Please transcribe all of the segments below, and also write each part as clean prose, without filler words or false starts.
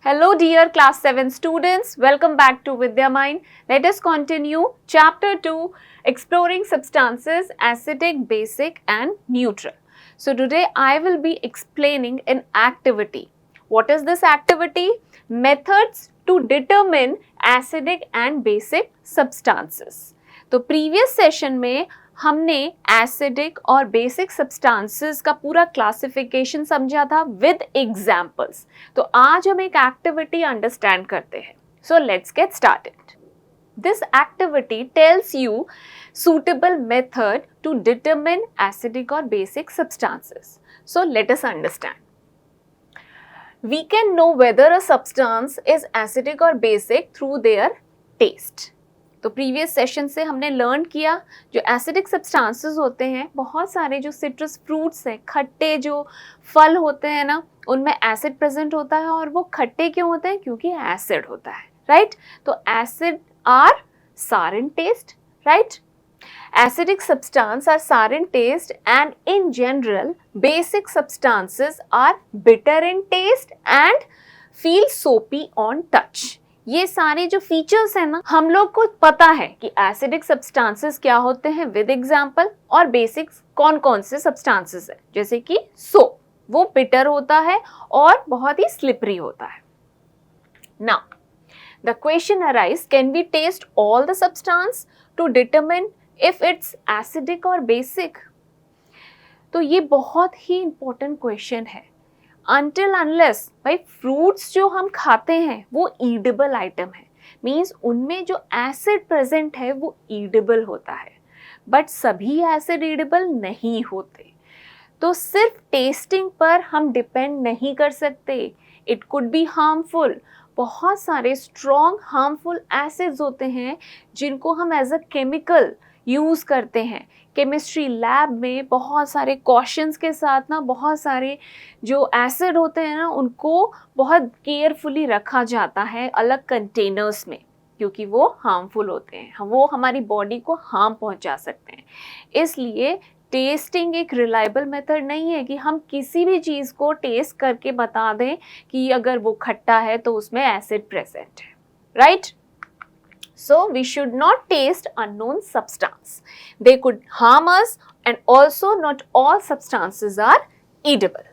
Hello dear class 7 students, welcome back to Vidya Mind. Let us continue chapter 2, exploring substances acidic, basic and neutral. So today I will be explaining an activity. What is this activity? Methods to determine acidic and basic substances. तो previous session में हमने acidic or basic substances का पूरा classification समझा था with examples. तो आज हम एक एक्टिविटी अंडरस्टैंड करते हैं। So let's get started. This activity tells you suitable method to determine acidic or basic substances. So let us understand. We can know whether a substance is acidic or basic through their taste. तो previous session से हमने learn किया जो acidic substances होते हैं, बहुत सारे जो सिट्रस फ्रूट्स हैं, खट्टे जो फल होते हैं ना, उनमें एसिड प्रेजेंट होता है। और वो खट्टे क्यों होते हैं? क्योंकि एसिड होता है, राइट? तो acid are sour in taste, right? Acidic substances are sour in taste and in general basic substances are bitter in taste and feel soapy on touch. ये सारे जो फीचर्स हैं ना, हम लोग को पता है कि एसिडिक सब्सटेंसेस क्या होते हैं विद एग्जांपल, और बेसिक कौन कौन से सब्सटेंसेस है। जैसे कि सोप, वो बिटर होता है और बहुत ही स्लिपरी होता है। Now the question arise, can we test all the substance to determine if it's acidic or basic? तो ये बहुत ही इंपॉर्टेंट क्वेश्चन है। Until unless भाई फ्रूट्स जो हम खाते हैं वो ईडेबल आइटम है, मीन्स उनमें जो एसिड प्रेजेंट है वो ईडेबल होता है, बट सभी एसिड ईडेबल नहीं होते। तो सिर्फ टेस्टिंग पर हम डिपेंड नहीं कर सकते, इट कुड बी हार्मफुल। बहुत सारे स्ट्रॉन्ग हार्मफुल एसिड्स होते हैं जिनको हम एज अ केमिकल यूज़ करते हैं। केमिस्ट्री लैब में बहुत सारे कॉशंस के साथ ना, बहुत सारे जो एसिड होते हैं ना, उनको बहुत केयरफुली रखा जाता है अलग कंटेनर्स में, क्योंकि वो हार्मफुल होते हैं, वो हमारी बॉडी को हार्म पहुंचा सकते हैं। इसलिए टेस्टिंग एक रिलायबल मेथड नहीं है कि हम किसी भी चीज़ को टेस्ट करके बता दें कि अगर वो खट्टा है तो उसमें एसिड प्रेजेंट है, right? So we should not taste unknown substance. They could harm us, and also not all substances are edible.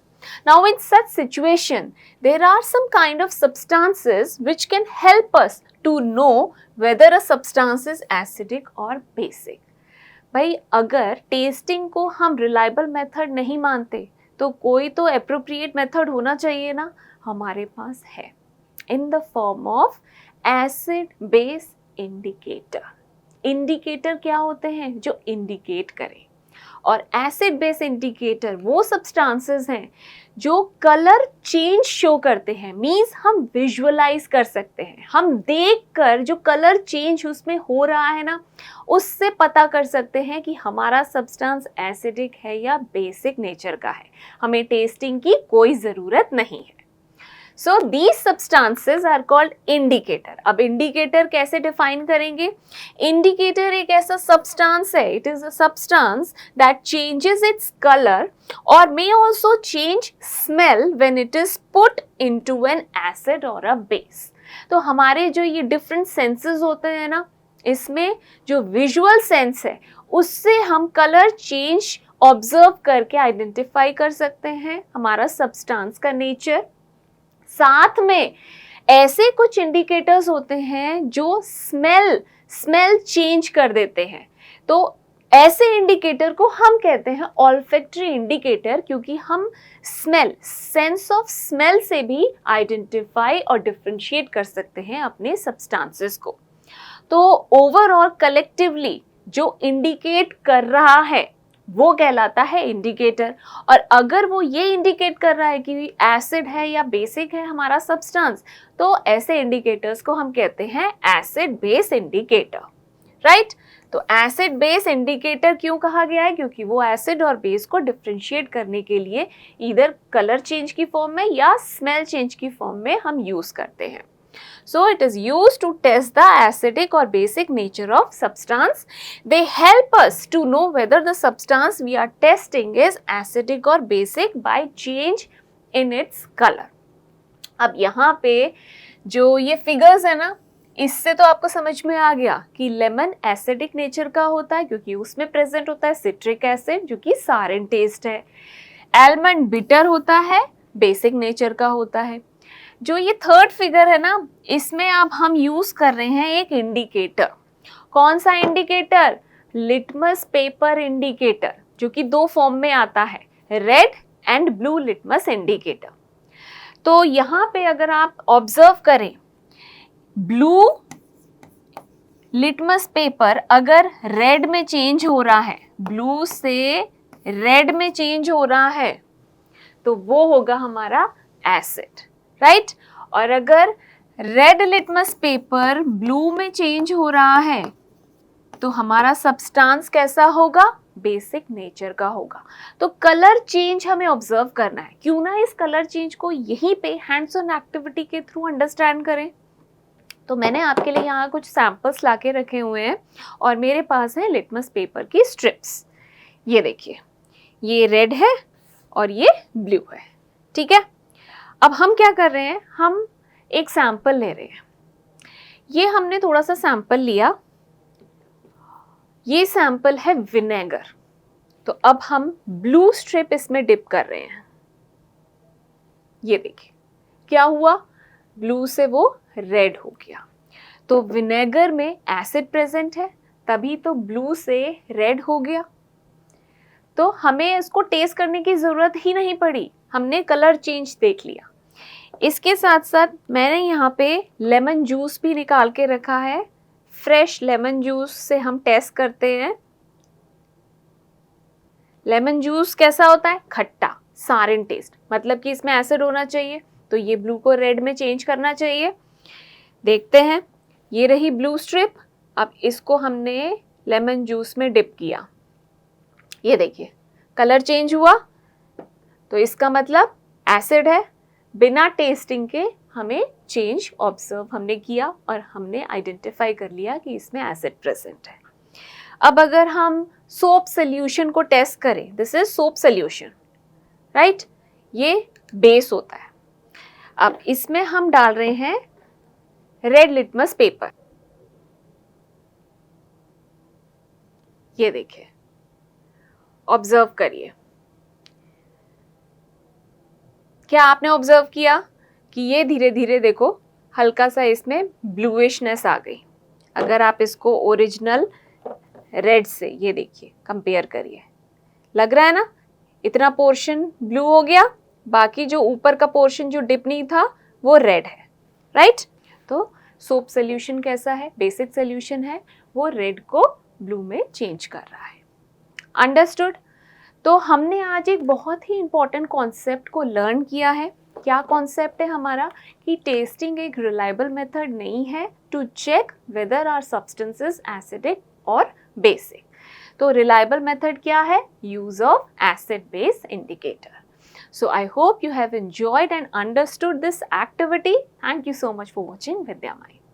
Now in such situation, there are some kind of substances which can help us to know whether a substance is acidic or basic. भाई अगर testing को हम reliable method नहीं मानते तो कोई तो appropriate method होना चाहिए ना, हमारे पास है, in the form of acid base indicator. Indicator क्या होते हैं? जो इंडिकेट करें। और एसिड बेस इंडिकेटर वो सब्सटेंसेस हैं जो कलर चेंज शो करते हैं, मींस हम विजुअलाइज कर सकते हैं, हम देखकर जो कलर चेंज उसमें हो रहा है ना, उससे पता कर सकते हैं कि हमारा सब्सटेंस एसिडिक है या बेसिक नेचर का है। हमें टेस्टिंग की कोई ज़रूरत नहीं है। So these substances are called indicator. अब indicator कैसे define करेंगे? Indicator एक ऐसा substance है, it is a substance that changes its color or may also change smell when it is put into an acid or a base. तो हमारे जो ये different senses होते हैं ना, इसमें जो visual sense है उससे हम color change observe करके identify कर सकते हैं हमारा substance का nature। साथ में ऐसे कुछ इंडिकेटर्स होते हैं जो स्मेल चेंज कर देते हैं। तो ऐसे इंडिकेटर को हम कहते हैं ऑल्फैक्टरी इंडिकेटर, क्योंकि हम सेंस ऑफ स्मेल से भी आइडेंटिफाई और डिफरेंशिएट कर सकते हैं अपने सब्सटेंसेस को। तो ओवरऑल कलेक्टिवली जो इंडिकेट कर रहा है वो कहलाता है इंडिकेटर। और अगर वो ये इंडिकेट कर रहा है कि एसिड है या बेसिक है हमारा सब्सटेंस, तो ऐसे इंडिकेटर्स को हम कहते हैं एसिड बेस इंडिकेटर, राइट? तो एसिड बेस इंडिकेटर क्यों कहा गया है? क्योंकि वो एसिड और बेस को डिफरेंशिएट करने के लिए इधर कलर चेंज की फॉर्म में या स्मेल चेंज की फॉर्म में हम यूज करते हैं। So it is used to test the acidic or basic nature of substance. They help us to know whether the substance we are testing is acidic or basic by change in its color. अब यहाँ पे जो ये figures है ना, इससे तो आपको समझ में आ गया कि लेमन एसिडिक नेचर का होता है क्योंकि उसमें प्रेजेंट होता है सिट्रिक एसिड जो कि सारिन टेस्ट है। आलमंड बिटर होता है, बेसिक नेचर का होता है। जो ये थर्ड फिगर है ना, इसमें अब हम यूज कर रहे हैं एक इंडिकेटर। कौन सा इंडिकेटर? लिटमस पेपर इंडिकेटर, जो कि दो फॉर्म में आता है, red and blue litmus indicator. तो यहाँ पे अगर आप ऑब्जर्व करें, ब्लू लिटमस पेपर अगर रेड में चेंज हो रहा है, ब्लू से रेड में चेंज हो रहा है, तो वो होगा हमारा एसिड, राइट। और अगर रेड लिटमस पेपर ब्लू में चेंज हो रहा है तो हमारा सब्सटेंस कैसा होगा? बेसिक नेचर का होगा। तो कलर चेंज हमें ऑब्जर्व करना है, क्यों ना इस कलर चेंज को यहीं पे हैंड्स ऑन एक्टिविटी के थ्रू अंडरस्टैंड करें। तो मैंने आपके लिए यहाँ कुछ सैंपल्स लाके रखे हुए हैं और मेरे पास है लिटमस पेपर की स्ट्रिप्स। ये देखिए, ये रेड है और ये ब्लू है, ठीक है। अब हम क्या कर रहे हैं, हम एक सैंपल ले रहे हैं। ये हमने थोड़ा सा सैंपल लिया, ये सैंपल है विनेगर। तो अब हम ब्लू स्ट्रिप इसमें डिप कर रहे हैं। ये देखिए क्या हुआ, ब्लू से वो रेड हो गया। तो विनेगर में एसिड प्रेजेंट है, तभी तो ब्लू से रेड हो गया। तो हमें इसको टेस्ट करने की जरूरत ही नहीं पड़ी, हमने कलर चेंज देख लिया। इसके साथ साथ मैंने यहाँ पे लेमन जूस भी निकाल के रखा है। फ्रेश लेमन जूस से हम टेस्ट करते हैं। लेमन जूस कैसा होता है? खट्टा, सारिन टेस्ट, मतलब कि इसमें एसिड होना चाहिए, तो ये ब्लू को रेड में चेंज करना चाहिए। देखते हैं, ये रही ब्लू स्ट्रिप। अब इसको हमने लेमन जूस में डिप किया, ये देखिए कलर चेंज हुआ, तो इसका मतलब एसिड है। बिना टेस्टिंग के हमें चेंज ऑब्जर्व हमने किया और हमने आइडेंटिफाई कर लिया कि इसमें एसिड प्रेजेंट है। अब अगर हम सोप सोल्यूशन को टेस्ट करें, this is soap solution, right, ये बेस होता है। अब इसमें हम डाल रहे हैं रेड लिटमस पेपर। ये देखिए, ऑब्जर्व करिए, क्या आपने ऑब्जर्व किया कि ये धीरे धीरे देखो हल्का सा इसमें ब्लूइशनेस आ गई। अगर आप इसको ओरिजिनल रेड से ये देखिए कंपेयर करिए, लग रहा है ना, इतना पोर्शन ब्लू हो गया, बाकी जो ऊपर का पोर्शन जो डिप नहीं था वो रेड है, राइट। तो सोप सोल्यूशन कैसा है? बेसिक सोल्यूशन है, वो रेड को ब्लू में चेंज कर रहा है। अंडरस्टूड? तो हमने आज एक बहुत ही इंपॉर्टेंट कॉन्सेप्ट को लर्न किया है। क्या कॉन्सेप्ट है हमारा? कि टेस्टिंग एक रिलायबल मेथड नहीं है to check whether are substances acidic or basic. तो रिलायबल मेथड क्या है? Use of acid base indicator. So I hope you have enjoyed and understood this activity. Thank you so much for watching Vidya Mind.